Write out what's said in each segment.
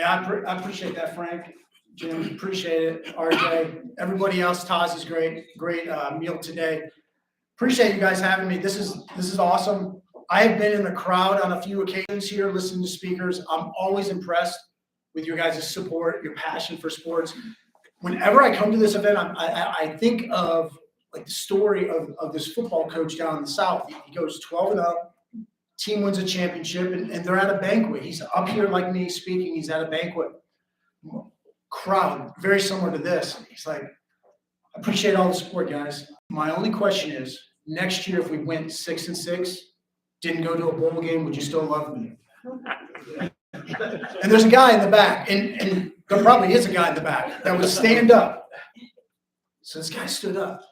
I appreciate that, Frank. Jim, appreciate it. RJ, everybody else, Tozzis, great meal today. Appreciate you guys having me. This is awesome. I have been in the crowd on a few occasions here, listening to speakers. I'm always impressed with your guys' support, your passion for sports. Whenever I come to this event, I think of like the story of this football coach down in the South. He goes 12-0, team wins a championship, and they're at a banquet. He's up here like me speaking. He's at a banquet. Crowd, very similar to this. He's like, I appreciate all the support, guys. My only question is, next year if we went 6-6, didn't go to a bowl game, would you still love me? And there's a guy in the back, and there probably is a guy in the back that would stand up. So this guy stood up.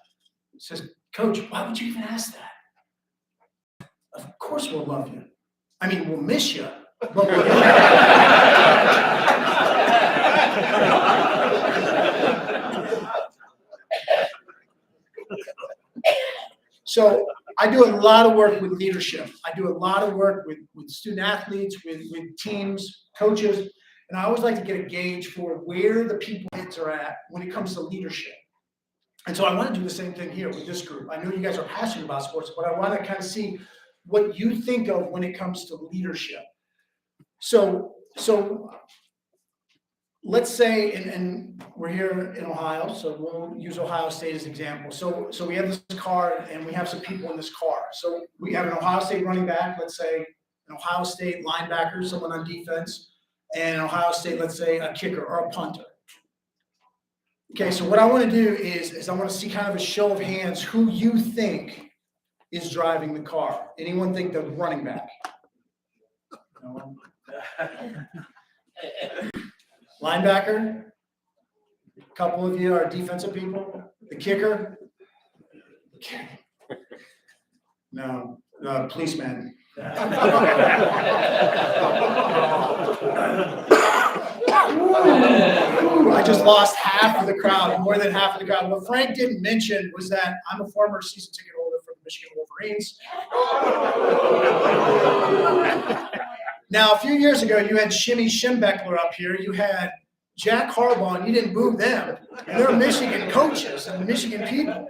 He says, Coach, why would you even ask that? Of course we'll love you. I mean, we'll miss you, but we'll So I do a lot of work with leadership. I do a lot of work with student athletes, with teams, coaches, and I always like to get a gauge for where the people are at when it comes to leadership. And so I want to do the same thing here with this group. I know you guys are passionate about sports, but I want to kind of see what you think of when it comes to leadership. So let's say, and we're here in Ohio, so we'll use Ohio State as an example. So we have this car, and we have some people in this car. So we have an Ohio State running back, let's say an Ohio State linebacker, someone on defense, and an Ohio State, let's say a kicker or a punter. Okay, so what I want to do is I want to see kind of a show of hands who you think is driving the car. Anyone think the running back? No one? Linebacker? A couple of you are defensive people. The kicker? No, policeman. I just lost half of the crowd, more than half of the crowd. What Frank didn't mention was that I'm a former season ticket holder for the Michigan Wolverines. Now, a few years ago, you had Jamy Bechler up here. You had Jack Harbaugh, and you didn't boo them. And they're Michigan coaches and Michigan people.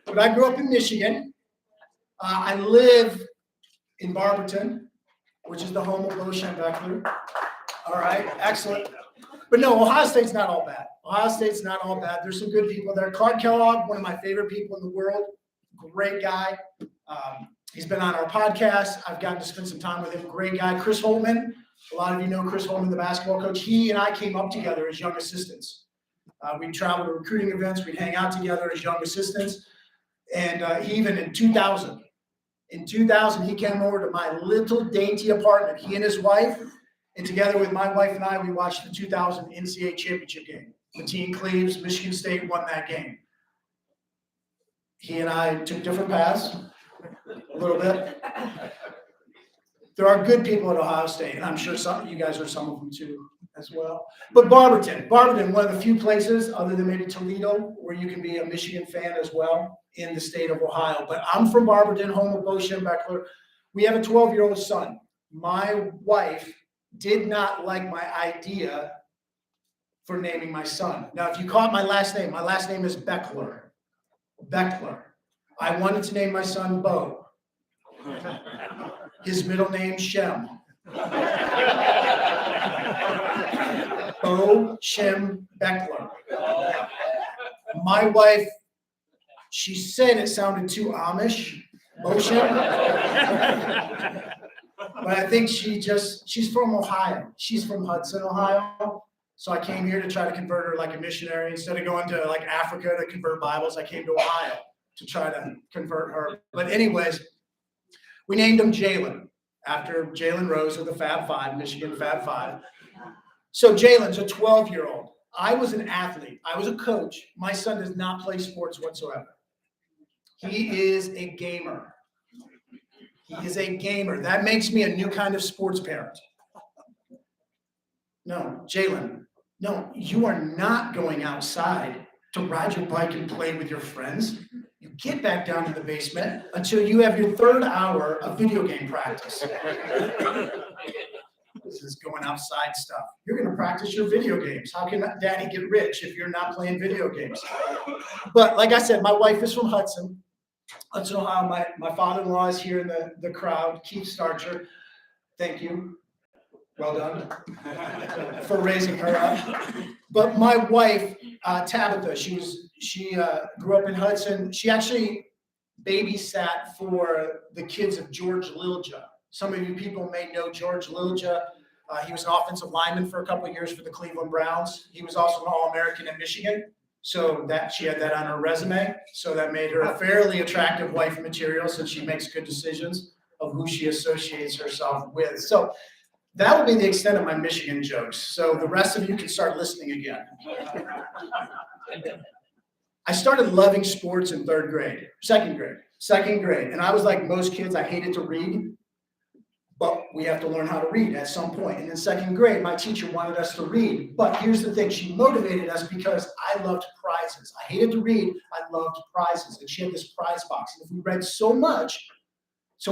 But I grew up in Michigan. I live in Barberton, which is the home of Jamy Bechler. All right, excellent. But no, Ohio State's not all bad. Ohio State's not all bad. There's some good people there. Clark Kellogg, one of my favorite people in the world. Great guy. He's been on our podcast. I've gotten to spend some time with him. Great guy. Chris Holtman. A lot of you know Chris Holtman, the basketball coach. He and I came up together as young assistants. We'd travel to recruiting events. We'd hang out together as young assistants. And he even in 2000, he came over to my little dainty apartment. He and his wife, and together with my wife and I, we watched the 2000 NCAA championship game. Mateen Cleaves, Michigan State won that game. He and I took different paths a little bit. There are good people at Ohio State, and I'm sure some of you guys are some of them too as well. But Barberton, one of the few places other than maybe Toledo where you can be a Michigan fan as well in the state of Ohio. But I'm from Barberton, home of Jamy Bechler. We have a 12-year-old son. My wife did not like my idea for naming my son. Now, if you caught my last name is Bechler. I wanted to name my son Bo. His middle name, Shem. Bo Shem Bechler. My wife, she said it sounded too Amish, Bo Shem. But I think she's from Ohio. She's from Hudson, Ohio. So I came here to try to convert her like a missionary. Instead of going to like Africa to convert Bibles, I came to Ohio to try to convert her. But anyways, we named him Jalen after Jalen Rose of the Fab Five, Michigan Fab Five. So Jalen's a 12-year-old. I was an athlete. I was a coach. My son does not play sports whatsoever. He is a gamer. He is a gamer. That makes me a new kind of sports parent. No, Jalen, no, you are not going outside to ride your bike and play with your friends. You get back down to the basement until you have your third hour of video game practice. This is going outside stuff. You're going to practice your video games. How can daddy get rich if you're not playing video games? But like I said, my wife is from Hudson, Ohio. My father-in-law is here in the crowd, Keith Starcher. Thank you. Well done for raising her up. But my wife, Tabitha, she grew up in Hudson. She actually babysat for the kids of George Lilja. Some of you people may know George Lilja. He was an offensive lineman for a couple of years for the Cleveland Browns. He was also an All-American in Michigan. So that she had that on her resume. So that made her a fairly attractive wife material since she makes good decisions of who she associates herself with. So that will be the extent of my Michigan jokes. So the rest of you can start listening again. I started loving sports in second grade. And I was like most kids, I hated to read, but we have to learn how to read at some point. And in second grade, my teacher wanted us to read. But here's the thing, she motivated us because I loved prizes. I hated to read, I loved prizes. And she had this prize box. And if we read so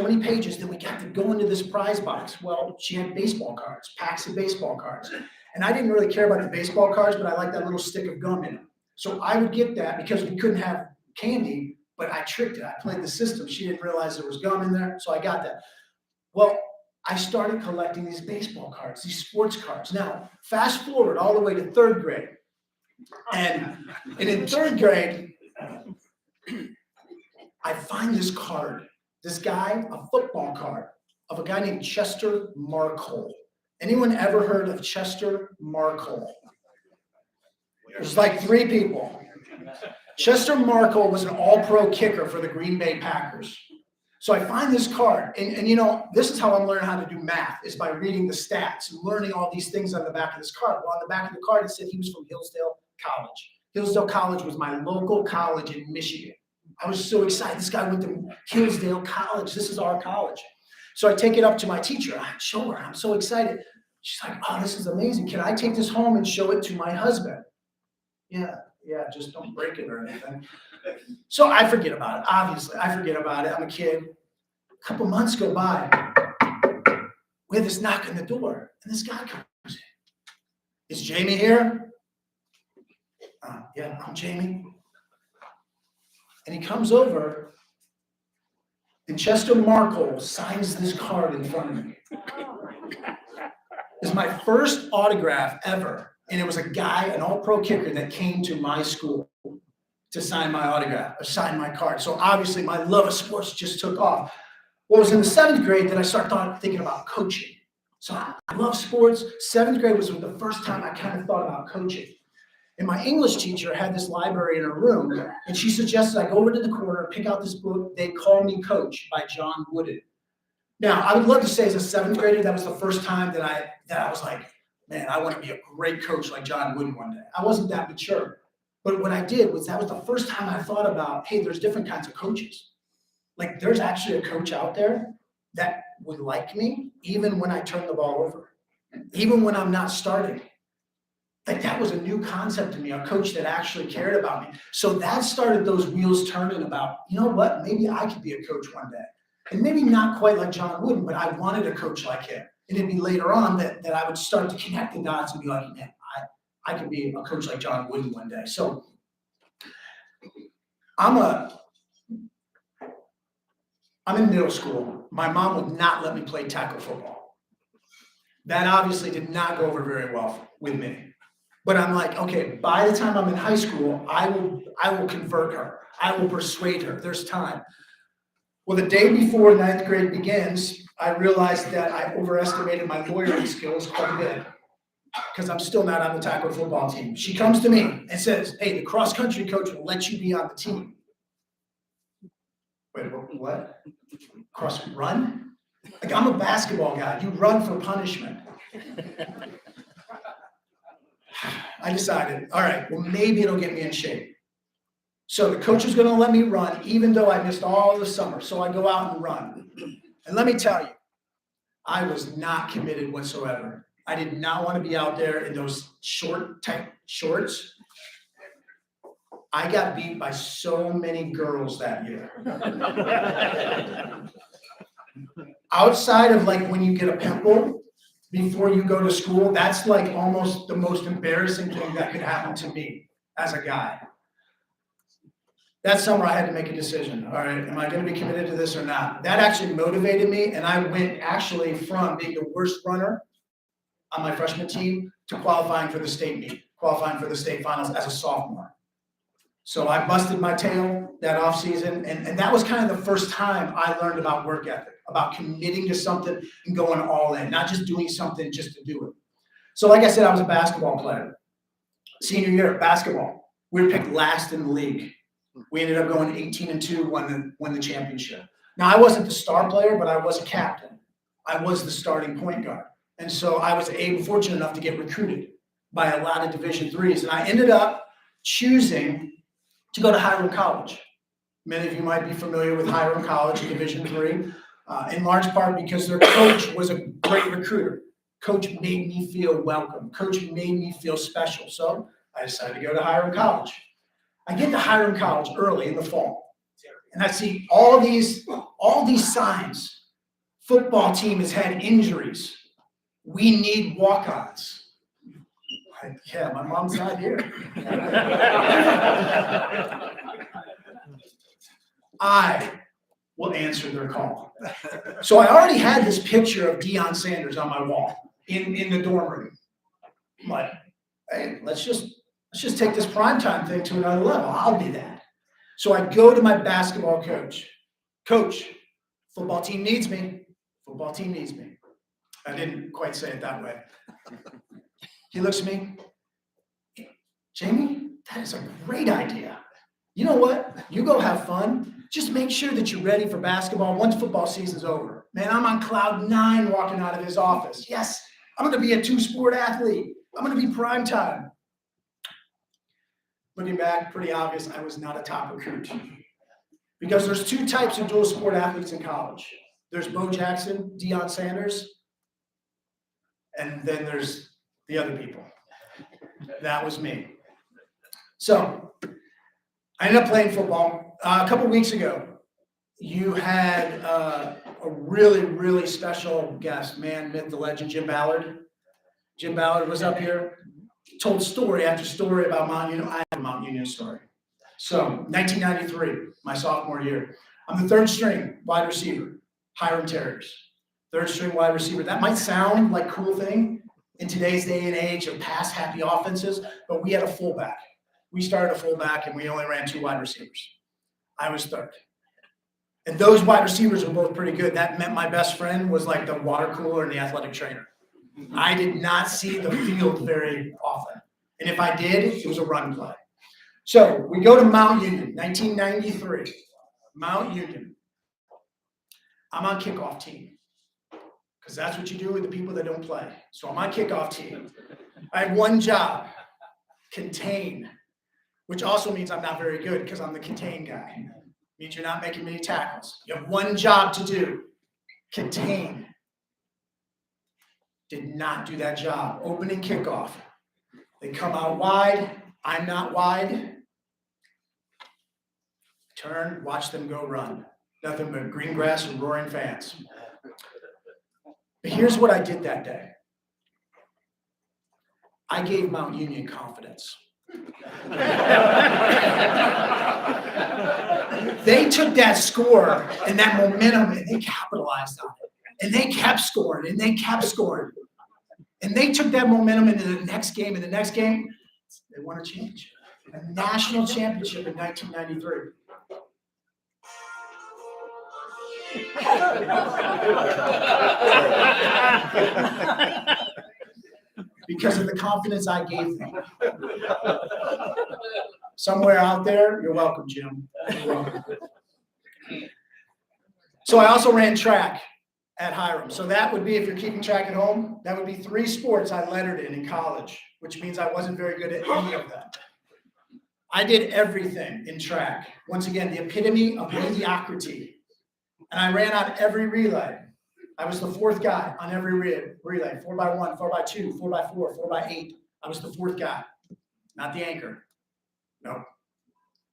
many pages, then we got to go into this prize box. Well, she had baseball cards, packs of baseball cards. And I didn't really care about the baseball cards, but I liked that little stick of gum in them. So I would get that because we couldn't have candy, but I tricked it. I played the system. She didn't realize there was gum in there, so I got that. Well, I started collecting these baseball cards, these sports cards. Now, fast forward all the way to third grade. And in third grade, I find this card, this guy, a football card of a guy named Chester Markole. Anyone ever heard of Chester Markole? There's like 3 people. Chester Markole was an all-pro kicker for the Green Bay Packers. So I find this card, and you know, this is how I'm learning how to do math, is by reading the stats and learning all these things on the back of this card. Well, on the back of the card, it said he was from Hillsdale College. Hillsdale College was my local college in Michigan. I was so excited. This guy went to Hillsdale College. This is our college. So I take it up to my teacher. I show her. I'm so excited. She's like, oh, this is amazing. Can I take this home and show it to my husband? Yeah, just don't break it or anything. So I forget about it. Obviously, I forget about it. I'm a kid. A couple months go by. We have this knock on the door, and this guy comes in. Is Jamy here? Yeah, I'm Jamy. And he comes over, and Chester Markole signs this card in front of me. It's my first autograph ever. And it was a guy, an all-pro kicker that came to my school to sign my autograph, or sign my card. So obviously my love of sports just took off. Well, it was in the 7th grade that I started thinking about coaching. So I love sports. 7th grade was the first time I kind of thought about coaching. And my English teacher had this library in her room, and she suggested I go over to the corner, pick out this book, They Call Me Coach by John Wooden. Now, I would love to say as a 7th grader, that was the first time that I was like, man, I want to be a great coach like John Wooden one day. I wasn't that mature. But what I did was that was the first time I thought about, hey, there's different kinds of coaches. Like there's actually a coach out there that would like me even when I turn the ball over, even when I'm not starting. Like that was a new concept to me, a coach that actually cared about me. So that started those wheels turning about, you know what, maybe I could be a coach one day. And maybe not quite like John Wooden, but I wanted a coach like him. And it'd be later on that I would start to connect the dots and be like, man, I could be a coach like John Wooden one day. So I'm in middle school. My mom would not let me play tackle football. That obviously did not go over very well with me. But I'm like, okay, by the time I'm in high school, I will convert her. I will persuade her. There's time. Well, the day before 9th grade begins, I realized that I overestimated my lawyering skills quite a bit because I'm still not on the tackle football team. She comes to me and says, hey, the cross-country coach will let you be on the team. Wait, what? Run? Like, I'm a basketball guy. You run for punishment. I decided, all right, well, maybe it'll get me in shape. So the coach is going to let me run, even though I missed all the summer. So I go out and run. And let me tell you, I was not committed whatsoever. I did not want to be out there in those short, tight shorts. I got beat by so many girls that year. Outside of like when you get a pimple before you go to school, that's like almost the most embarrassing thing that could happen to me as a guy. That summer, I had to make a decision. All right, am I going to be committed to this or not? That actually motivated me, and I went actually from being the worst runner on my freshman team to qualifying for the state meet, qualifying for the state finals as a sophomore. So I busted my tail that offseason, and that was kind of the first time I learned about work ethic, about committing to something and going all in, not just doing something just to do it. So like I said, I was a basketball player. Senior year of basketball, we were picked last in the league. We ended up going 18-2, won the championship. Now, I wasn't the star player, but I was a captain. I was the starting point guard. And so I was fortunate enough to get recruited by a lot of Division IIIs. And I ended up choosing to go to Hiram College. Many of you might be familiar with Hiram College, Division III, in large part because their coach was a great recruiter. Coach made me feel welcome. Coach made me feel special. So I decided to go to Hiram College. I get to Hiram College early in the fall, and I see all these signs. Football team has had injuries. We need walk-ons. Yeah, my mom's not here. I will answer their call. So I already had this picture of Deion Sanders on my wall in the dorm room. I'm like, hey, let's just take this primetime thing to another level. I'll be that. So I go to my basketball coach. Coach, football team needs me. Football team needs me. I didn't quite say it that way. He looks at me. Jamie, that is a great idea. You know what? You go have fun. Just make sure that you're ready for basketball once football season's over. Man, I'm on cloud 9 walking out of his office. Yes, I'm going to be a 2-sport athlete. I'm going to be primetime. Looking back, pretty obvious I was not a top recruit. Because there's 2 types of dual sport athletes in college. There's Bo Jackson, Deion Sanders, and then there's the other people. That was me. So I ended up playing football. A couple weeks ago, you had a really, really special guest, man, myth, the legend, Jim Ballard. Jim Ballard was up here, told story after story about Mount Union. I have a Mount Union story. So 1993, my sophomore year, I'm the 3rd string wide receiver, Hiram Terriers. 3rd string wide receiver. That might sound like a cool thing in today's day and age of pass-happy offenses, but we had a fullback. We started a fullback, and we only ran 2 wide receivers. I was 3rd. And those wide receivers were both pretty good. That meant my best friend was like the water cooler and the athletic trainer. I did not see the field very often. And if I did, it was a run play. So we go to Mount Union, 1993. Mount Union. I'm on kickoff team. Because that's what you do with the people that don't play. So I'm on kickoff team. I have one job, contain, which also means I'm not very good because I'm the contain guy. It means you're not making many tackles. You have one job to do, contain. Did not do that job. Opening kickoff. They come out wide. I'm not wide. Turn, watch them go run. Nothing but green grass and roaring fans. But here's what I did that day. I gave Mount Union confidence. They took that score and that momentum and they capitalized on it. And they kept scoring and they kept scoring. And they took that momentum into the next game. And the next game, they won a championship. A national championship in 1993. Because of the confidence I gave them. Somewhere out there, you're welcome, Jim. You're welcome. So I also ran track at Hiram. So that would be, if you're keeping track at home, that would be 3 sports I lettered in college, which means I wasn't very good at any of them. I did everything in track. Once again, the epitome of mediocrity. And I ran on every relay. I was the 4th guy on every relay. 4x1, 4x2, 4x4, 4x8. I was the 4th guy, not the anchor. No.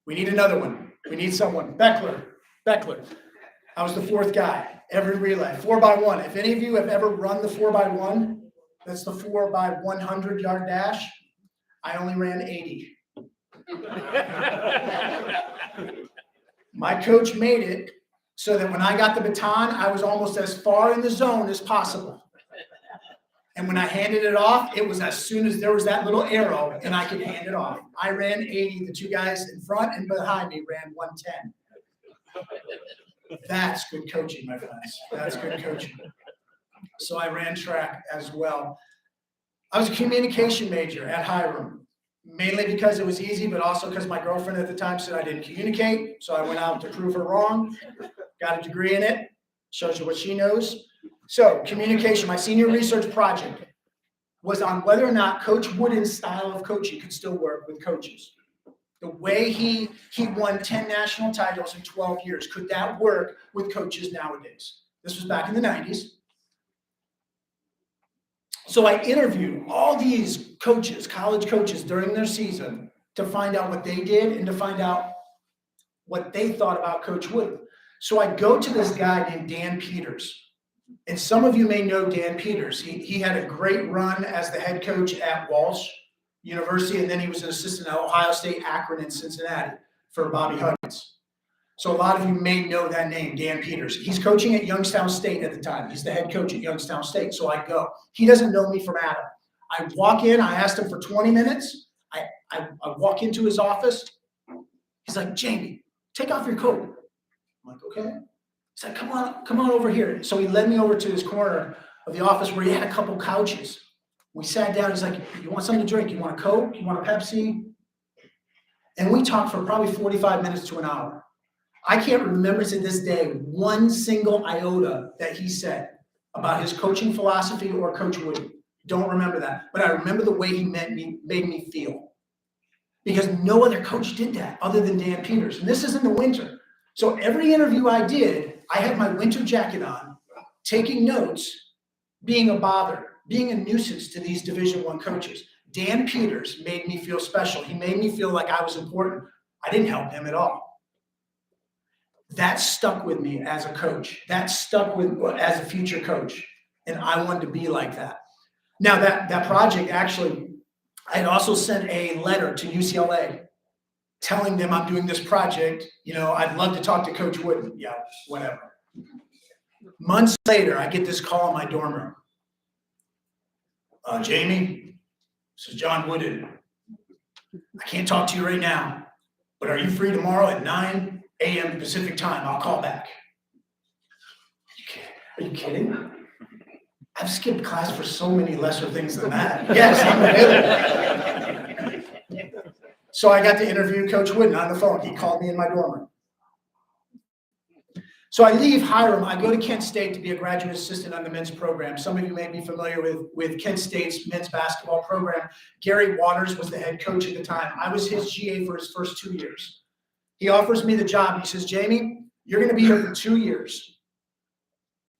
We need another one. We need someone. Bechler. I was the 4th guy, every relay. 4x1. If any of you have ever run the 4x1, That's the 4 by 100 yard dash. I only ran 80. My coach made it so that when I got the baton, I was almost as far in the zone as possible. And when I handed it off, it was as soon as there was that little arrow and I could hand it off. I ran 80. The two guys in front and behind me ran 110. That's good coaching, my friends. That's good coaching. So I ran track as well. I was a communication major at Hiram, mainly because it was easy, but also because my girlfriend at the time said I didn't communicate. So I went out to prove her wrong, got a degree in it, shows you what she knows. So communication, my senior research project was on whether or not Coach Wooden's style of coaching could still work with coaches. The way he won 10 national titles in 12 years, could that work with coaches nowadays? This was back in the 90s. So I interviewed all these coaches, college coaches during their season to find out what they did and to find out what they thought about Coach Wooden. So I go to this guy named Dan Peters. And some of you may know Dan Peters. He had a great run as the head coach at Walsh University, and then he was an assistant at Ohio State, Akron, and Cincinnati for Bobby Huggins. So a lot of you may know that name, Dan Peters. He's coaching at Youngstown State at the time. He's the head coach at Youngstown State. So I go. He doesn't know me from Adam. I walk in. I asked him for 20 minutes. I walk into his office. He's like, Jamie, take off your coat. I'm like, okay. He's like, come on over here. So he led me over to his corner of the office where he had a couple couches. We sat down. He's like, you want something to drink? You want a Coke? You want a Pepsi? And we talked for probably 45 minutes to an hour. I can't remember to this day one single iota that he said about his coaching philosophy or Coach Wooden. Don't remember that. But I remember the way he made me feel. Because no other coach did that other than Dan Peters. And this is in the winter. So every interview I did, I had my winter jacket on, taking notes, being a bother, being a nuisance to these Division I coaches. Dan Peters made me feel special. He made me feel like I was important. I didn't help him at all. That stuck with me as a coach. That stuck with as a future coach. And I wanted to be like that. Now that project, actually, I had also sent a letter to UCLA telling them I'm doing this project. You know, I'd love to talk to Coach Wooden. Yeah, whatever. Months later, I get this call in my dorm room. Jamie, this is John Wooden. I can't talk to you right now, but are you free tomorrow at 9 a.m. Pacific time? I'll call back. Are you kidding? I've skipped class for so many lesser things than that. Yes, I'm available. So I got to interview Coach Wooden on the phone. He called me in my dorm room. So I leave Hiram. I go to Kent State to be a graduate assistant on the men's program. Some of you may be familiar with Kent State's men's basketball program. Gary Waters was the head coach at the time. I was his GA for his first 2 years. He offers me the job. He says, Jamie, you're going to be here for 2 years.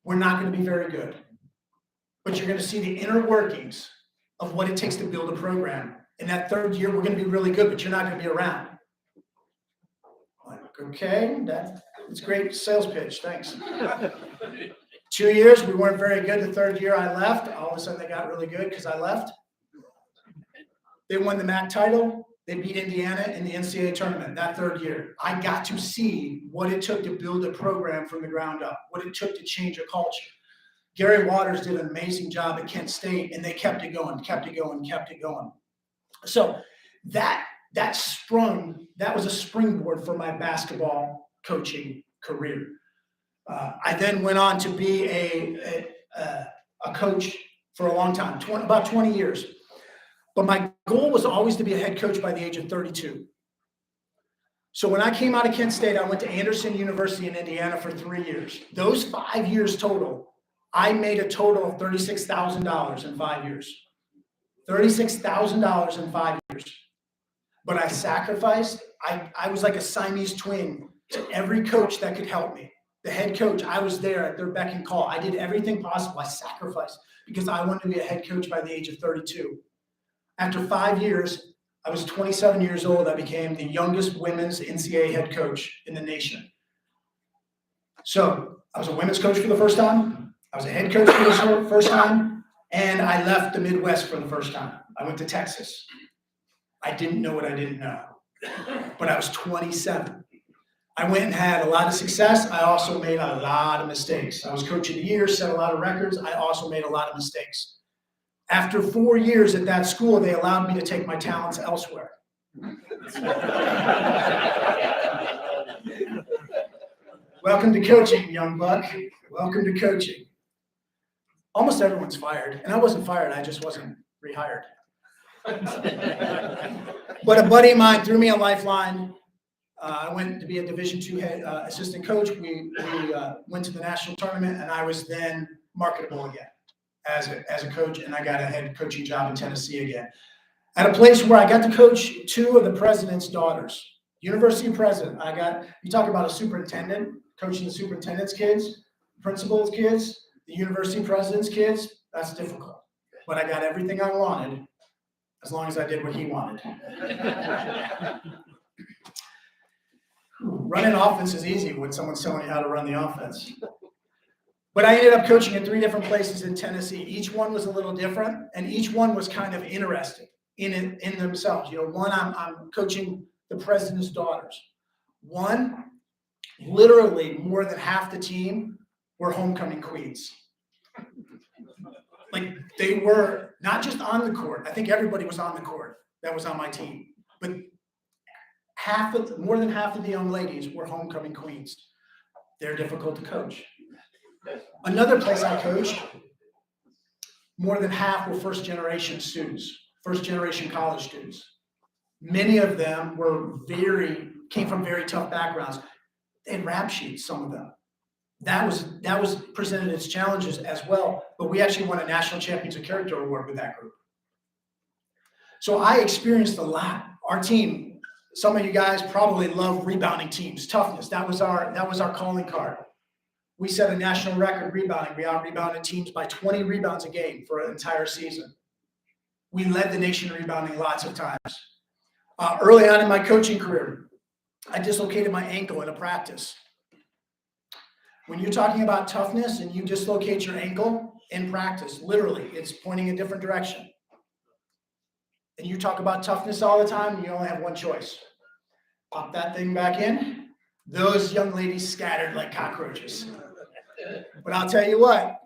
We're not going to be very good. But you're going to see the inner workings of what it takes to build a program. In that third year, we're going to be really good, but you're not going to be around. I'm like, okay, that's great sales pitch. Thanks. 2 years, we weren't very good. The third year, I left. All of a sudden, they got really good because I left. They won the MAC title. They beat Indiana in the NCAA tournament that third year. I got to see what it took to build a program from the ground up, what it took to change a culture. Gary Waters did an amazing job at Kent State, and they kept it going, kept it going, kept it going. So that was a springboard for my basketball coaching career. I then went on to be a coach for a long time, about 20 years. But my goal was always to be a head coach by the age of 32. So when I came out of Kent State, I went to Anderson University in Indiana for 3 years. Those 5 years total, I made a total of $36,000 in 5 years. $36,000 in 5 years. But I sacrificed. I was like a Siamese twin to every coach that could help me. The head coach, I was there at their beck and call. I did everything possible. I sacrificed because I wanted to be a head coach by the age of 32. After 5 years, I was 27 years old. I became the youngest women's NCAA head coach in the nation. So I was a women's coach for the first time. I was a head coach for the first time. And I left the Midwest for the first time. I went to Texas. I didn't know what I didn't know, but I was 27. I went and had a lot of success. I also made a lot of mistakes. I was coach of the year, set a lot of records. I also made a lot of mistakes. After 4 years at that school, they allowed me to take my talents elsewhere. Welcome to coaching, young buck. Welcome to coaching. Almost everyone's fired, and I wasn't fired. I just wasn't rehired. But a buddy of mine threw me a lifeline. I went to be a Division II head assistant coach. We went to the national tournament, and I was then marketable again as a coach, and I got a head coaching job in Tennessee again. At a place where I got to coach 2 of the president's daughters. University president. You talk about a superintendent, coaching the superintendent's kids, principal's kids, the university president's kids. That's difficult. But I got everything I wanted as long as I did what he wanted. Running offense is easy when someone's telling you how to run the offense. But I ended up coaching in 3 different places in Tennessee. Each one was a little different, and each one was kind of interesting in themselves. One, I'm coaching the president's daughters. One, literally more than half the team were homecoming queens. Like, they were not just on the court. I think everybody was on the court that was on my team. But more than half of the young ladies were homecoming queens. They're difficult to coach. Another place I coached, more than half were first-generation students, first-generation college students. Many of them came from very tough backgrounds. They had rap sheets, some of them. That was presented as challenges as well, but we actually won a National Champions of Character Award with that group. So I experienced a lot. Our team, some of you guys probably love rebounding teams, toughness. That was our calling card. We set a national record rebounding. We out-rebounded teams by 20 rebounds a game for an entire season. We led the nation in rebounding lots of times. Early on in my coaching career, I dislocated my ankle in a practice. When you're talking about toughness and you dislocate your ankle in practice, literally, it's pointing a different direction. And you talk about toughness all the time, and you only have one choice. Pop that thing back in. Those young ladies scattered like cockroaches. But I'll tell you what,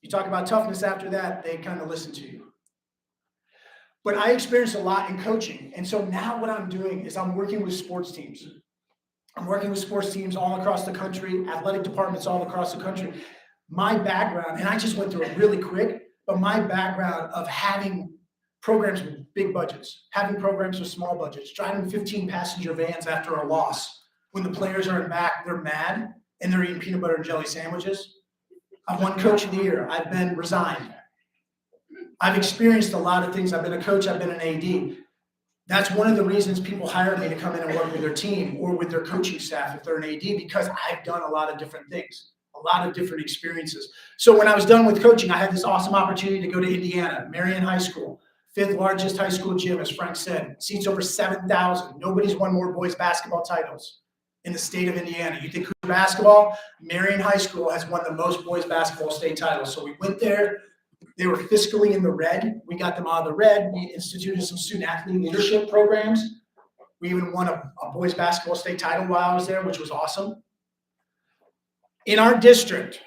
you talk about toughness after that, they kind of listen to you. But I experienced a lot in coaching. And so now what I'm doing is I'm working with sports teams. I'm working with sports teams all across the country, athletic departments all across the country. My background, and I just went through it really quick, but my background of having programs with big budgets, having programs with small budgets, driving 15-passenger vans after a loss. When the players are in back, they're mad, and they're eating peanut butter and jelly sandwiches. I've won Coach of the Year. I've been resigned. I've experienced a lot of things. I've been a coach. I've been an AD. That's one of the reasons people hire me to come in and work with their team or with their coaching staff if they're an AD, because I've done a lot of different things, a lot of different experiences. So when I was done with coaching, I had this awesome opportunity to go to Indiana, Marion High School, 5th largest high school gym, as Frank said, seats over 7,000. Nobody's won more boys basketball titles in the state of Indiana. You think Cougar basketball? Marion High School has won the most boys basketball state titles. So we went there. They were fiscally in the red. We got them out of the red. We instituted some student athlete leadership programs. We even won a boys basketball state title while I was there, which was awesome. In our district,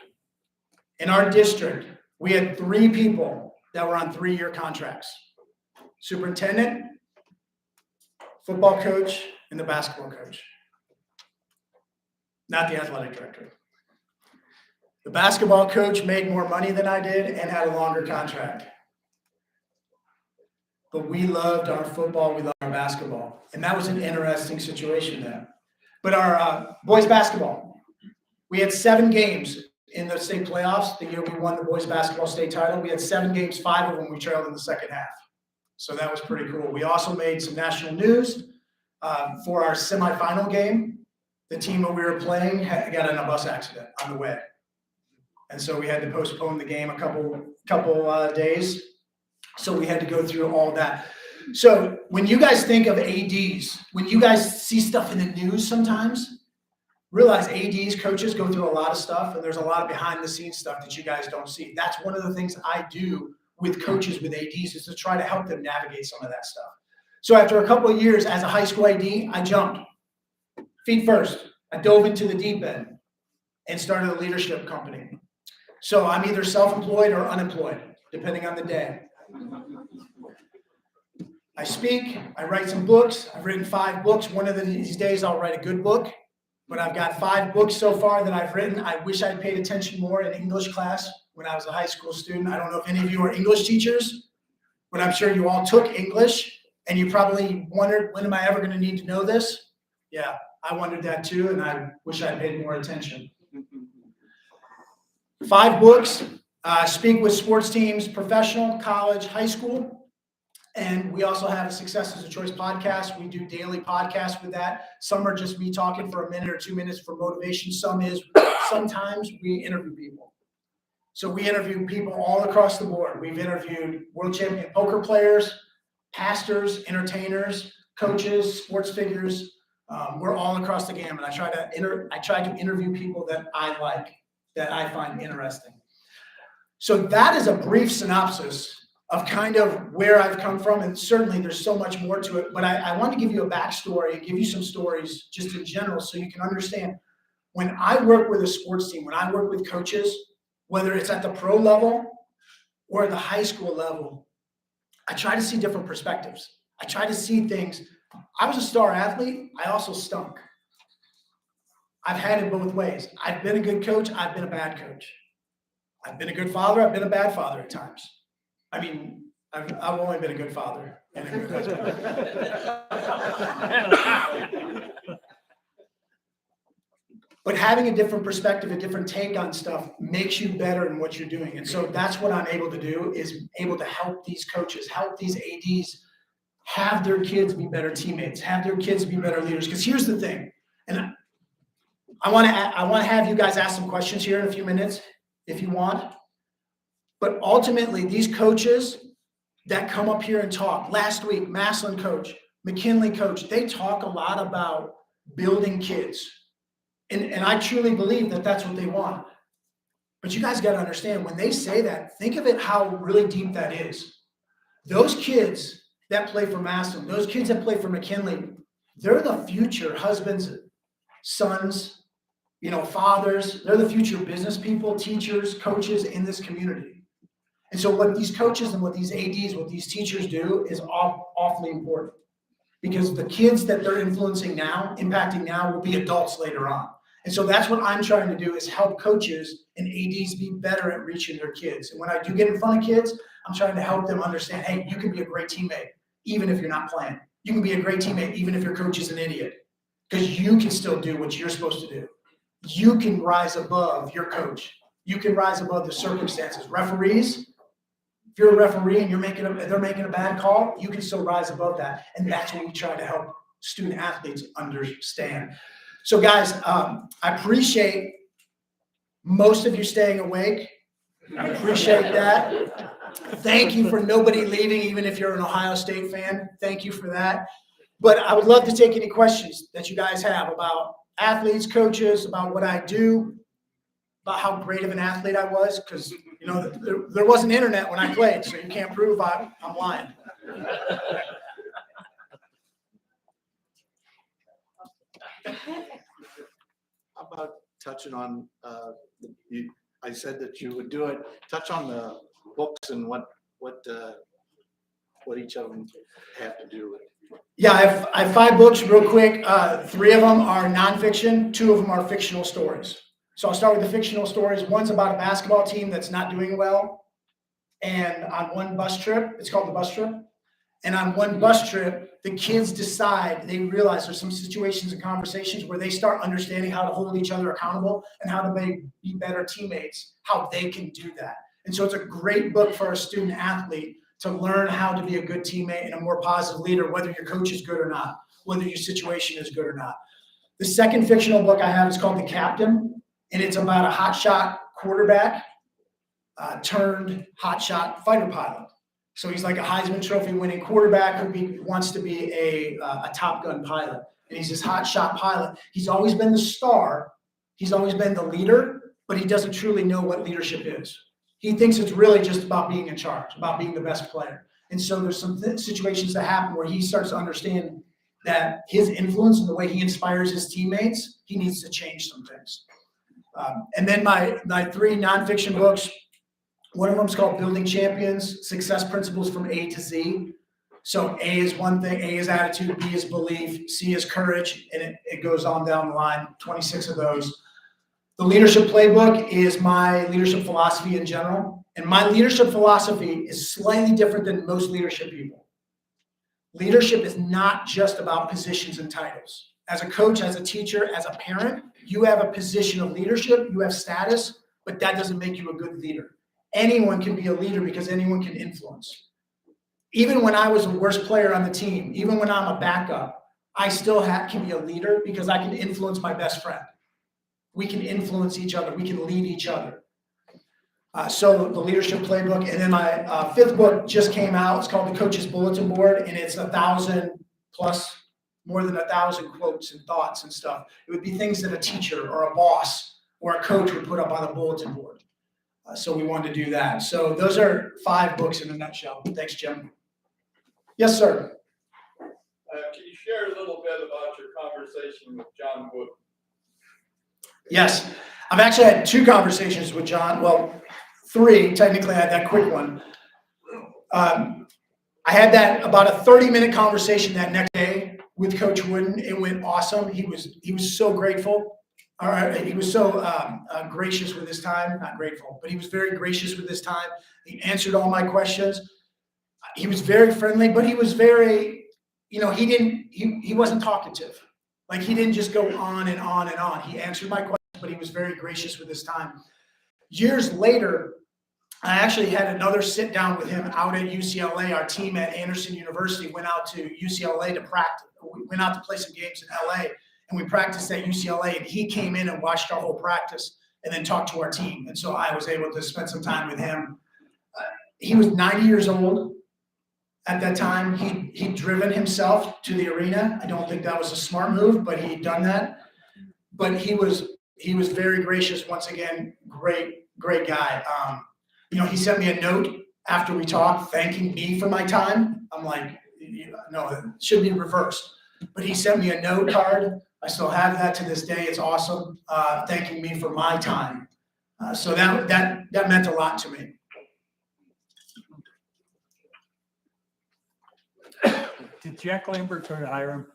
we had 3 people that were on 3-year contracts. Superintendent, football coach, and the basketball coach. Not the athletic director. The basketball coach made more money than I did and had a longer contract. But we loved our football, we loved our basketball. And that was an interesting situation then. But our boys basketball, we had 7 games in the state playoffs. The year we won the boys basketball state title, we had 7 games, 5 of them we trailed in the second half. So that was pretty cool. We also made some national news for our semifinal game. The team that we were playing got in a bus accident on the way. And so we had to postpone the game a couple days. So we had to go through all that. So when you guys think of ADs, when you guys see stuff in the news sometimes, realize ADs, coaches go through a lot of stuff, and there's a lot of behind the scenes stuff that you guys don't see. That's one of the things I do with coaches, with ADs, is to try to help them navigate some of that stuff. So after a couple of years as a high school AD, I jumped feet first. I dove into the deep end and started a leadership company. So I'm either self-employed or unemployed, depending on the day. I speak, I write some books. I've written 5 books. One of these days I'll write a good book, but I've got 5 books so far that I've written. I wish I'd paid attention more in English class when I was a high school student. I don't know if any of you are English teachers, but I'm sure you all took English, and you probably wondered, when am I ever going to need to know this? Yeah, I wondered that too, and I wish I'd paid more attention. 5 books, speak with sports teams, professional, college, high school. And we also have a Success is a Choice podcast. We do daily podcasts with that. Some are just me talking for a minute or 2 minutes for motivation. Sometimes we interview people. So we interview people all across the board. We've interviewed world champion poker players, pastors, entertainers, coaches, sports figures. We're all across the gamut. I try to interview people that I like, that I find interesting. So that is a brief synopsis of kind of where I've come from, and certainly there's so much more to it, but I want to give you a backstory, give you some stories just in general so you can understand. When I work with a sports team, when I work with coaches, whether it's at the pro level or at the high school level, I try to see different perspectives. I try to see things. I was a star athlete. I also stunk. I've had it both ways. I've been a good coach. I've been a bad coach. I've been a good father. I've been a bad father at times. I mean, I've only been a good father and a good husband. But having a different perspective, a different take on stuff makes you better in what you're doing. And so that's what I'm able to do, is able to help these coaches, help these ADs have their kids be better teammates, have their kids be better leaders. Because here's the thing, and I want to have you guys ask some questions here in a few minutes if you want. But ultimately, these coaches that come up here and talk, last week, Massillon coach, McKinley coach, they talk a lot about building kids. And I truly believe that that's what they want. But you guys got to understand, when they say that, think of it how really deep that is. Those kids that play for Massillon, those kids that play for McKinley, they're the future husbands, sons, fathers. They're the future business people, teachers, coaches in this community. And so what these coaches and what these ADs, what these teachers do is awfully important, because the kids that they're influencing now, impacting now, will be adults later on. And so that's what I'm trying to do, is help coaches and ADs be better at reaching their kids. And when I do get in front of kids, I'm trying to help them understand, hey, you can be a great teammate even if you're not playing. You can be a great teammate even if your coach is an idiot, because you can still do what you're supposed to do. You can rise above your coach. You can rise above the circumstances. Referees, if you're a referee and they're making a bad call, you can still rise above that. And that's what we try to help student athletes understand. So guys, I appreciate most of you staying awake. I appreciate that. Thank you for nobody leaving, even if you're an Ohio State fan. Thank you for that. But I would love to take any questions that you guys have about athletes, coaches, about what I do, about how great of an athlete I was, because there wasn't internet when I played, so you can't prove I'm lying. How about touching on, I said that you would do it, touch on the books and what each of them have to do with. Yeah, I have 5 books real quick. 3 of them are nonfiction, 2 of them are fictional stories. So I'll start with the fictional stories. One's about a basketball team that's not doing well. And on one bus trip, it's called The Bus Trip. And on one bus trip, the kids they realize there's some situations and conversations where they start understanding how to hold each other accountable and how to be better teammates, how they can do that. And so it's a great book for a student athlete to learn how to be a good teammate and a more positive leader, whether your coach is good or not, whether your situation is good or not. The second fictional book I have is called The Captain, and it's about a hotshot quarterback turned hotshot fighter pilot. So he's like a Heisman Trophy winning quarterback who wants to be a Top Gun pilot. and he's this hot shot pilot. He's always been the star. He's always been the leader, but he doesn't truly know what leadership is. He thinks it's really just about being in charge, about being the best player. And so there's some situations that happen where he starts to understand that his influence and the way he inspires his teammates, he needs to change some things. And then my 3 nonfiction books, one of them is called Building Champions, Success Principles from A to Z. So A is one thing, A is attitude, B is belief, C is courage, and it goes on down the line, 26 of those. The leadership playbook is my leadership philosophy in general. And my leadership philosophy is slightly different than most leadership people. Leadership is not just about positions and titles. As a coach, as a teacher, as a parent, you have a position of leadership, you have status, but that doesn't make you a good leader. Anyone can be a leader because anyone can influence. Even when I was the worst player on the team, even when I'm a backup, I still can be a leader because I can influence my best friend. We can influence each other. We can lead each other. So the leadership playbook, and then my 5th book just came out. It's called The Coach's Bulletin Board, and it's 1,000 plus, more than 1,000 quotes and thoughts and stuff. It would be things that a teacher or a boss or a coach would put up on a bulletin board. So we wanted to do that. So those are 5 books in a nutshell. Thanks, Jim. Yes, sir. Can you share a little bit about your conversation with John Wood? Yes, I've actually had 2 conversations with John. Well, 3, technically. I had that quick one. I had that about a 30-minute conversation that next day with Coach Wooden. It went awesome. He was so grateful. All right, he was so gracious with his time. Not grateful, but he was very gracious with his time. He answered all my questions. He was very friendly, but he was very, he wasn't talkative. Like, he didn't just go on and on and on. He answered my questions, but he was very gracious with his time. Years later, I actually had another sit down with him out at UCLA. Our team at Anderson University went out to UCLA to practice. We went out to play some games in LA, and we practiced at UCLA, and he came in and watched our whole practice and then talked to our team. And so I was able to spend some time with him. He was 90 years old at that time. He'd driven himself to the arena. I don't think that was a smart move, but he'd done that. But he was very gracious. Once again, great guy. He sent me a note after we talked, thanking me for my time. I'm like, no, it should be reversed. But he sent me a note card. I still have that to this day. It's awesome. Thanking me for my time. So that meant a lot to me. Did Jack Lambert try to hire him?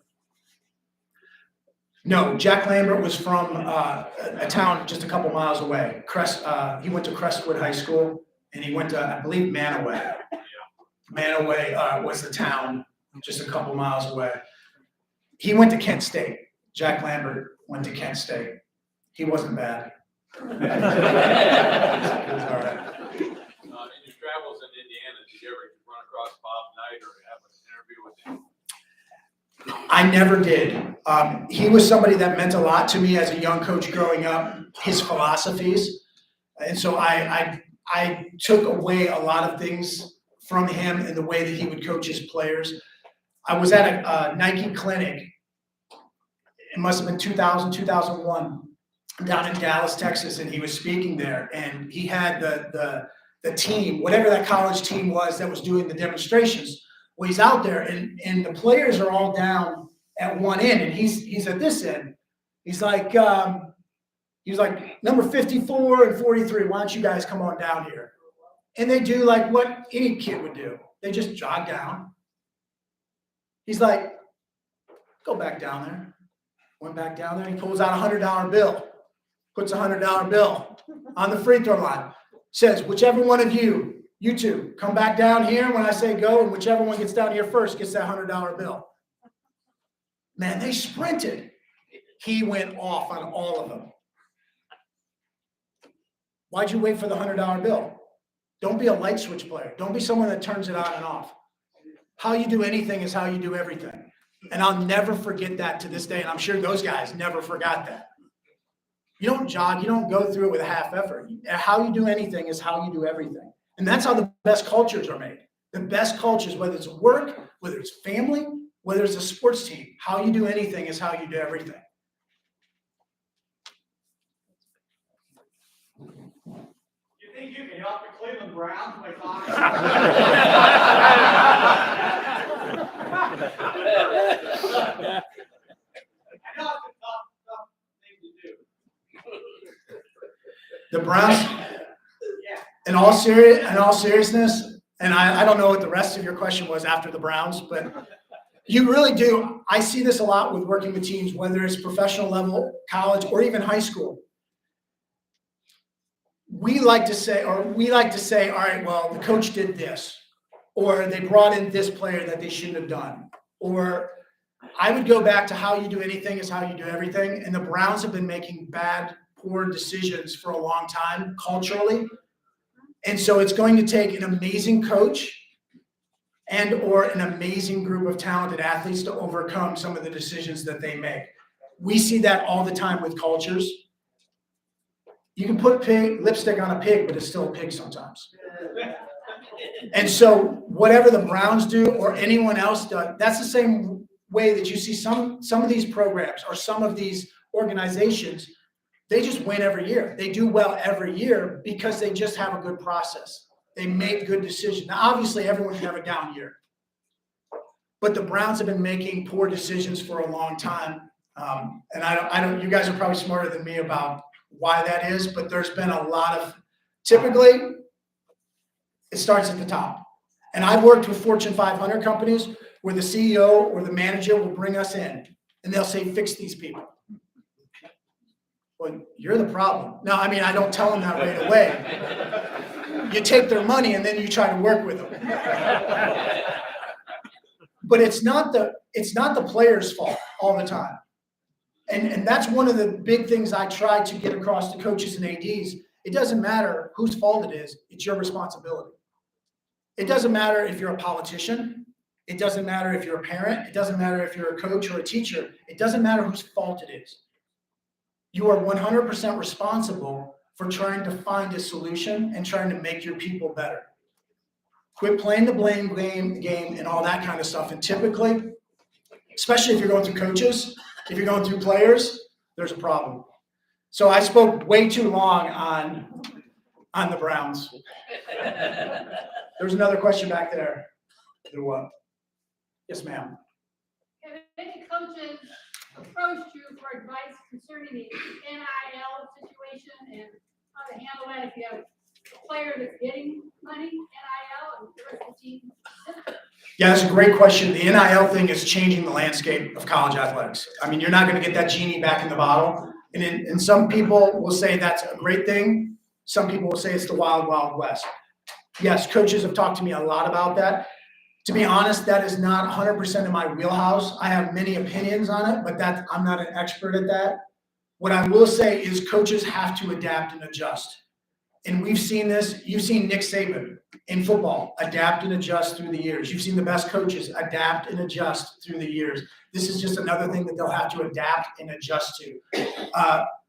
No, Jack Lambert was from a town just a couple miles away. He went to Crestwood High School, and he went to, I believe, Manaway. Manaway was the town just a couple miles away. He went to Kent State. Jack Lambert went to Kent State. He wasn't bad. It was all right. In your travels in Indiana, did you ever run across Bob Knight or have an interview with him? I never did. He was somebody that meant a lot to me as a young coach growing up, his philosophies. And so I took away a lot of things from him and the way that he would coach his players. I was at a Nike clinic. It must have been 2000, 2001, down in Dallas, Texas, and he was speaking there. And he had the team, whatever that college team was that was doing the demonstrations. Well, he's out there, and the players are all down at one end, and he's at this end. He's like number 54 and 43. Why don't you guys come on down here? And they do like what any kid would do. They just jog down. He's like, go back down there. Went back down there. And he pulls out a $100 bill. Puts a $100 bill on the free throw line. Says, whichever one of you two, come back down here when I say go, and whichever one gets down here first gets that $100 bill. Man, they sprinted. He went off on all of them. Why'd you wait for the $100 bill? Don't be a light switch player. Don't be someone that turns it on and off. How you do anything is how you do everything. And I'll never forget that to this day, and I'm sure those guys never forgot that. You don't jog. You don't go through it with a half effort. How you do anything is how you do everything. And that's how the best cultures are made. The best cultures, whether it's work, whether it's family, whether it's a sports team. How you do anything is how you do everything. You think you can help the Cleveland Browns by talking? I know it's a tough thing to do. The Browns, Yeah. in all seriousness, and I don't know what the rest of your question was after the Browns, but you really do. I see this a lot with working with teams, whether it's professional level, college, or even high school. We like to say, all right, well, the coach did this, or they brought in this player that they shouldn't have done, or I would go back to how you do anything is how you do everything. And the Browns have been making poor decisions for a long time culturally. And so it's going to take an amazing coach and or an amazing group of talented athletes to overcome some of the decisions that they make. We see that all the time with cultures. You can put lipstick on a pig, but it's still a pig sometimes. And so whatever the Browns do or anyone else does, that's the same way that you see some of these programs or some of these organizations, they just win every year. They do well every year because they just have a good process. They make good decisions. Now, obviously, everyone can have a down year. But the Browns have been making poor decisions for a long time. And I don't, you guys are probably smarter than me about why that is, but there's been a lot of, typically, it starts at the top. And I've worked with Fortune 500 companies where the CEO or the manager will bring us in and they'll say, fix these people. Well, you're the problem. No, I mean, I don't tell them that right away. You take their money and then you try to work with them. But it's not the player's fault all the time. And that's one of the big things I try to get across to coaches and ADs. It doesn't matter whose fault it is, it's your responsibility. It doesn't matter if you're a politician. It doesn't matter if you're a parent. It doesn't matter if you're a coach or a teacher. It doesn't matter whose fault it is. You are 100% responsible for trying to find a solution and trying to make your people better. Quit playing the blame game and all that kind of stuff. And typically, especially if you're going through coaches, if you're going through players, there's a problem. So I spoke way too long on the Browns. There's another question back there. There what? Yes, ma'am. Have any coaches approached you for advice concerning the NIL situation and how to handle that if you have a player that's getting money, NIL, and the rest of the team? Yeah, that's a great question. The NIL thing is changing the landscape of college athletics. I mean, you're not going to get that genie back in the bottle. And some people will say that's a great thing. Some people will say it's the wild, wild west. Yes, coaches have talked to me a lot about that. To be honest, that is not 100% in my wheelhouse. I have many opinions on it, but I'm not an expert at that. What I will say is coaches have to adapt and adjust. And we've seen this. You've seen Nick Saban in football adapt and adjust through the years. You've seen the best coaches adapt and adjust through the years. This is just another thing that they'll have to adapt and adjust to.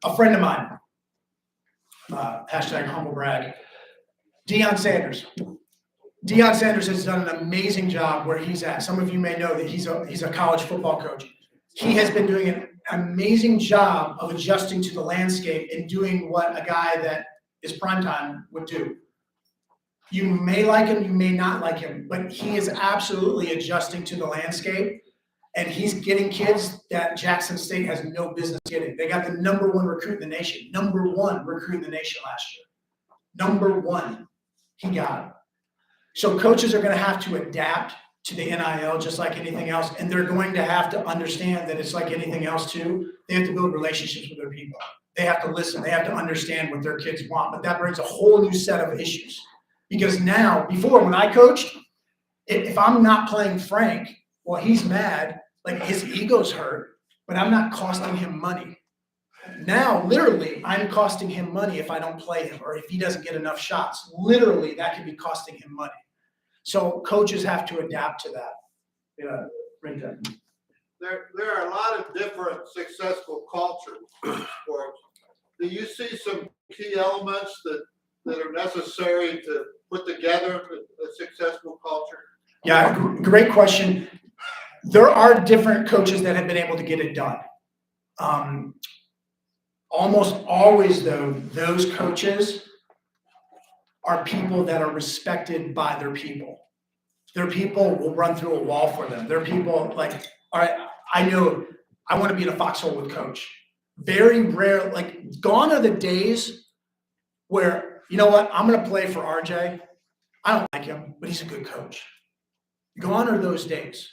A friend of mine, hashtag humble brag, Deion Sanders. Deion Sanders has done an amazing job where he's at. Some of you may know that he's a college football coach. He has been doing an amazing job of adjusting to the landscape and doing what a guy that is Primetime would do. You may like him, you may not like him, but he is absolutely adjusting to the landscape, and he's getting kids that Jackson State has no business getting. They got the #1 recruit in the nation, #1 recruit in the nation last year. #1, he got it. So coaches are going to have to adapt to the NIL just like anything else, and they're going to have to understand that it's like anything else too. They have to build relationships with their people. They have to listen. They have to understand what their kids want, but that brings a whole new set of issues. Because now, before when I coached, if I'm not playing Frank, well, he's mad, like his ego's hurt, but I'm not costing him money. Now, literally, I'm costing him money if I don't play him or if he doesn't get enough shots. Literally, that could be costing him money. So coaches have to adapt to that. Yeah, right there. There are a lot of different successful cultures in sports. Do you see some key elements that are necessary to put together a successful culture? Yeah, great question. There are different coaches that have been able to get it done. Almost always though, those coaches are people that are respected by their people. Their people will run through a wall for them. Their people like, all right, I know I want to be in a foxhole with coach. Very rare, like gone are the days where, you know what, I'm going to play for RJ. I don't like him, but he's a good coach. Gone are those days.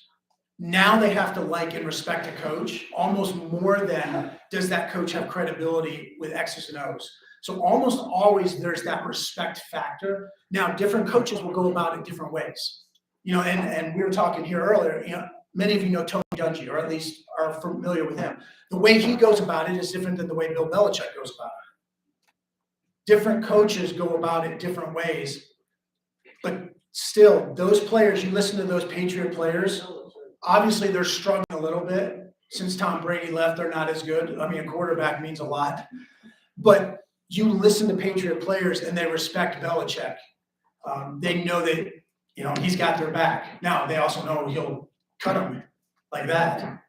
Now they have to like and respect a coach almost more than does that coach have credibility with X's and O's. So almost always there's that respect factor. Now different coaches will go about it different ways. You know, and we were talking here earlier, you know, many of you know Tony Dungy, or at least are familiar with him. The way he goes about it is different than the way Bill Belichick goes about it. Different coaches go about it different ways, but still, those players, you listen to those Patriot players, obviously they're struggling a little bit. Since Tom Brady left, they're not as good. I mean, a quarterback means a lot. But you listen to Patriot players and they respect Belichick. They know that, you know, he's got their back. Now, they also know he'll cut them like that.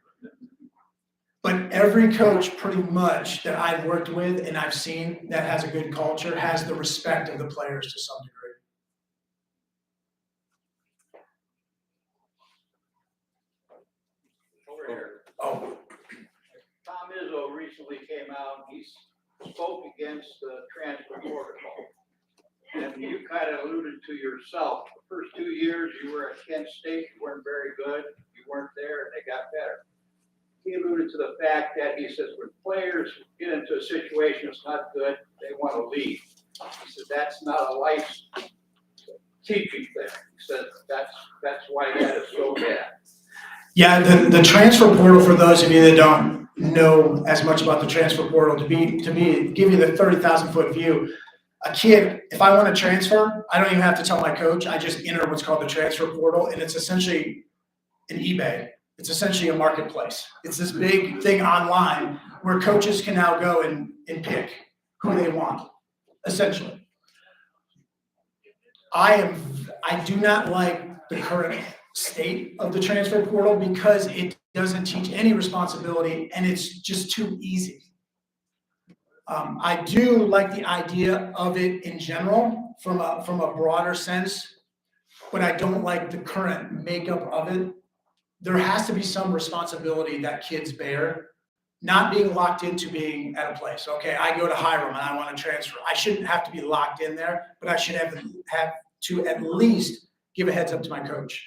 But every coach pretty much that I've worked with and I've seen that has a good culture has the respect of the players to some degree. Over here. Oh, Tom Izzo recently came out, he spoke against the transfer protocol. And you kind of alluded to yourself, the first 2 years you were at Kent State, you weren't very good, you weren't there, and they got better. He alluded to the fact that he says when players get into a situation that's not good, they want to leave. He said that's not a life teaching thing. He said that's why that is so bad. yeah, the transfer portal, for those of you that don't know as much about the transfer portal, to give you the 30,000 foot view, a kid, if I want to transfer, I don't even have to tell my coach. I just enter what's called the transfer portal, and it's essentially an eBay. It's essentially a marketplace. It's this big thing online where coaches can now go and pick who they want, essentially. I do not like the current state of the transfer portal because it doesn't teach any responsibility and it's just too easy. I do like the idea of it in general from a broader sense, but I don't like the current makeup of it. There has to be some responsibility that kids bear, not being locked into being at a place. Okay, I go to Hiram and I want to transfer. I shouldn't have to be locked in there, but I should have to at least give a heads up to my coach.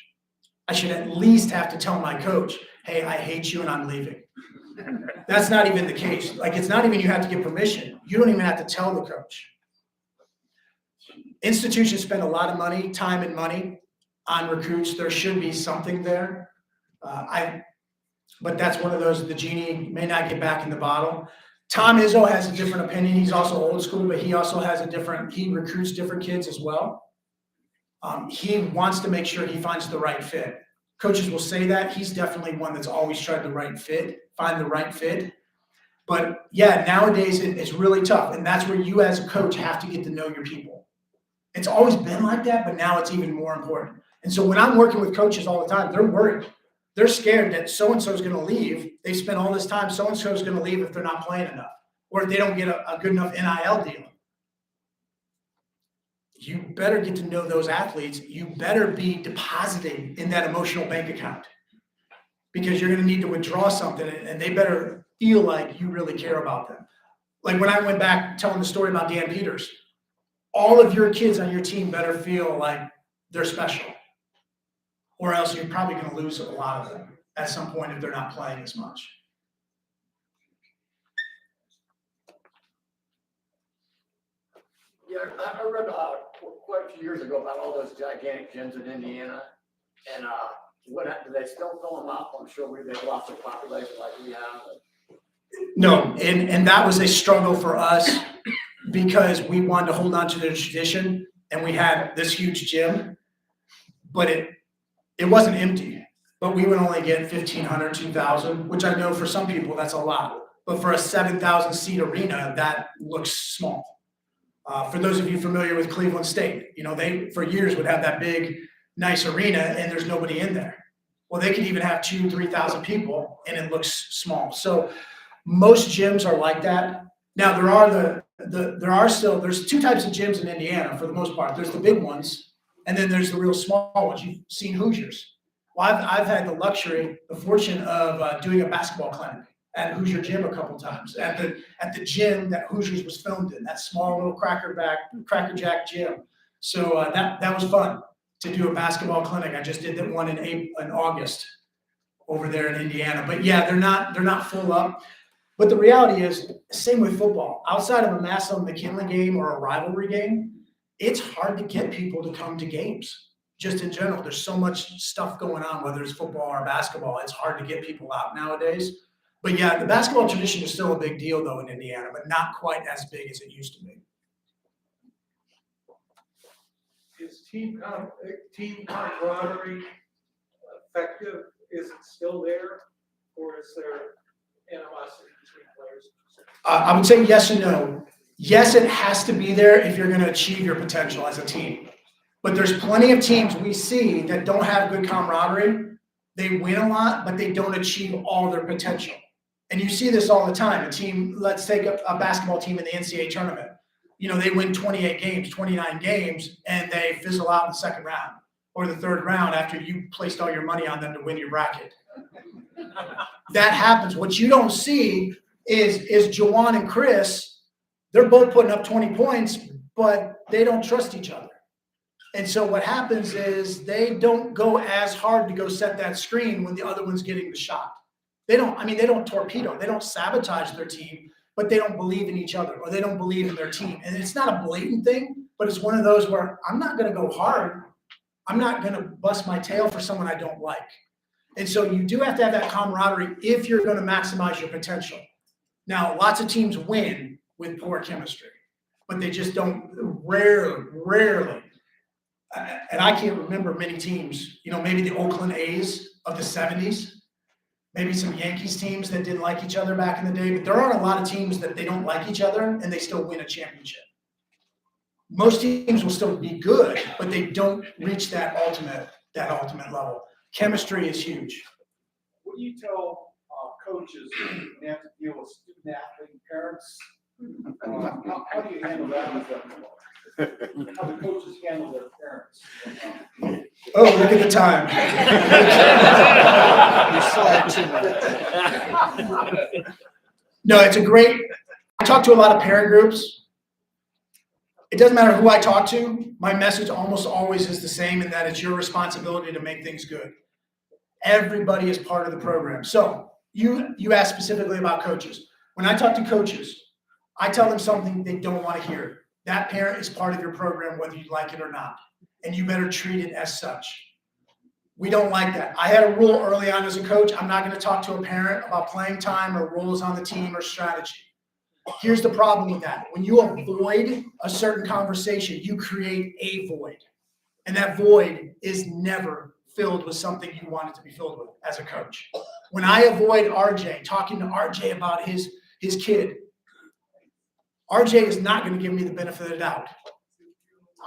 I should at least have to tell my coach, hey, I hate you and I'm leaving. That's not even the case. Like, it's not even you have to get permission. You don't even have to tell the coach. Institutions spend a lot of money, time and money on recruits. There should be something there. But that's one of those, the genie may not get back in the bottle. Tom Izzo has a different opinion. He's also old school, but he also has he recruits different kids as well. He wants to make sure he finds the right fit. Coaches will say that. He's definitely one that's always tried the right fit, find the right fit. But yeah, nowadays it's really tough. And that's where you as a coach have to get to know your people. It's always been like that, but now it's even more important. And so when I'm working with coaches all the time, they're worried. They're scared that so-and-so is going to leave. They spent all this time, so-and-so is going to leave if they're not playing enough, or if they don't get a good enough NIL deal. You better get to know those athletes. You better be depositing in that emotional bank account because you're going to need to withdraw something, and they better feel like you really care about them. Like when I went back telling the story about Dan Peters, all of your kids on your team better feel like they're special, or else you're probably going to lose a lot of them at some point if they're not playing as much. Yeah, I read quite a few years ago about all those gigantic gyms in Indiana, and do they still fill them up? I'm sure they've lost their population like we have. No, and that was a struggle for us because we wanted to hold on to the tradition, and we had this huge gym, but it wasn't empty. But we would only get 1,500, 2,000, which I know for some people that's a lot. But for a 7,000 seat arena, that looks small. For those of you familiar with Cleveland State, you know, they for years would have that big, nice arena and there's nobody in there. Well, they could even have 2,000, 3,000 people and it looks small. So most gyms are like that. Now there's two types of gyms in Indiana for the most part. There's the big ones, and then there's the real small ones. You've seen Hoosiers. Well, I've had the fortune of doing a basketball clinic at Hoosier Gym a couple times, at the gym that Hoosiers was filmed in, that small little Cracker Jack gym. So that was fun to do a basketball clinic. I just did that one in August over there in Indiana. But yeah, they're not full up. But the reality is, same with football. Outside of a Massillon-McKinley game or a rivalry game, it's hard to get people to come to games. Just in general, there's so much stuff going on, whether it's football or basketball. It's hard to get people out nowadays. But yeah, the basketball tradition is still a big deal, though, in Indiana, but not quite as big as it used to be. Is team camaraderie effective? Is it still there? Or is there animosity between players? I would say yes and no. Yes, it has to be there if you're going to achieve your potential as a team. But there's plenty of teams we see that don't have good camaraderie. They win a lot, but they don't achieve all their potential. And you see this all the time. A team, let's take a basketball team in the NCAA tournament. You know, they win 28 games, 29 games, and they fizzle out in the second round or the third round after you placed all your money on them to win your bracket. That happens. What you don't see is Jawan and Chris, they're both putting up 20 points, but they don't trust each other. And so what happens is they don't go as hard to go set that screen when the other one's getting the shot. They don't torpedo, they don't sabotage their team, but they don't believe in each other or they don't believe in their team. And it's not a blatant thing, but it's one of those where I'm not going to go hard. I'm not going to bust my tail for someone I don't like. And so you do have to have that camaraderie if you're going to maximize your potential. Now, lots of teams win with poor chemistry, but they just don't, rarely. And I can't remember many teams, you know, maybe the Oakland A's of the 70s, maybe some Yankees teams that didn't like each other back in the day, but there aren't a lot of teams that they don't like each other and they still win a championship. Most teams will still be good, but they don't reach that ultimate level. Chemistry is huge. What do you tell coaches when they have to deal with student athlete parents? How do you handle that with them? How do coaches handle their parents? Oh, look at the time. No, it's a great, I talk to a lot of parent groups. It doesn't matter who I talk to, my message almost always is the same, in that it's your responsibility to make things good. Everybody is part of the program. So you asked specifically about coaches. When I talk to coaches, I tell them something they don't want to hear. That parent is part of your program, whether you like it or not, and you better treat it as such. We don't like that. I had a rule early on as a coach. I'm not going to talk to a parent about playing time or roles on the team or strategy. Here's the problem with that. When you avoid a certain conversation, you create a void. And that void is never filled with something you want it to be filled with as a coach. When I avoid RJ, talking to RJ about his kid, RJ is not going to give me the benefit of the doubt.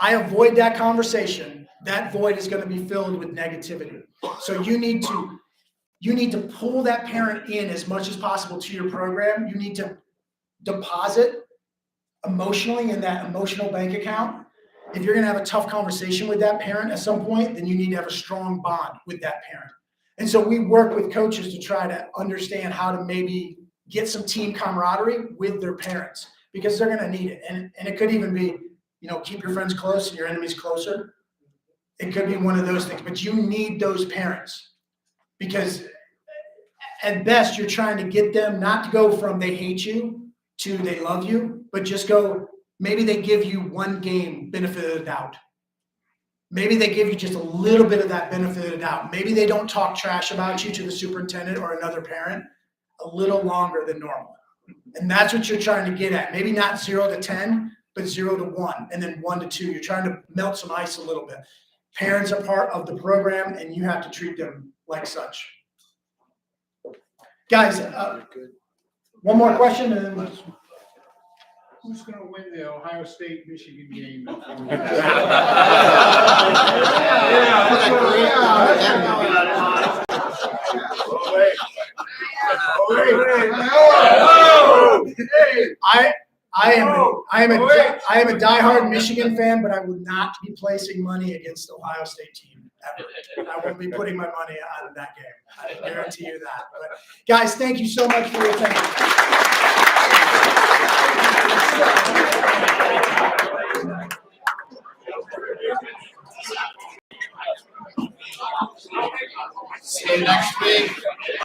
I avoid that conversation, that void is going to be filled with negativity. So you need to pull that parent in as much as possible to your program. You need to deposit emotionally in that emotional bank account. If you're going to have a tough conversation with that parent at some point, then you need to have a strong bond with that parent. And so we work with coaches to try to understand how to maybe get some team camaraderie with their parents, because they're going to need it. And it could even be, you know, keep your friends close and your enemies closer. It could be one of those things, but you need those parents, because at best you're trying to get them not to go from they hate you to they love you, but just go, maybe they give you one game benefit of the doubt. Maybe they give you just a little bit of that benefit of the doubt. Maybe they don't talk trash about you to the superintendent or another parent a little longer than normal. And that's what you're trying to get at. Maybe not 0 to 10, but 0 to 1, and then 1 to 2. You're trying to melt some ice a little bit. Parents are part of the program, and you have to treat them like such. Guys, one more question, and then Who's going to win the Ohio State-Michigan game? I am a diehard Michigan fan, but I would not be placing money against the Ohio State team ever. I won't be putting my money on that game. I guarantee you that. But guys, thank you so much for your time. See you next week.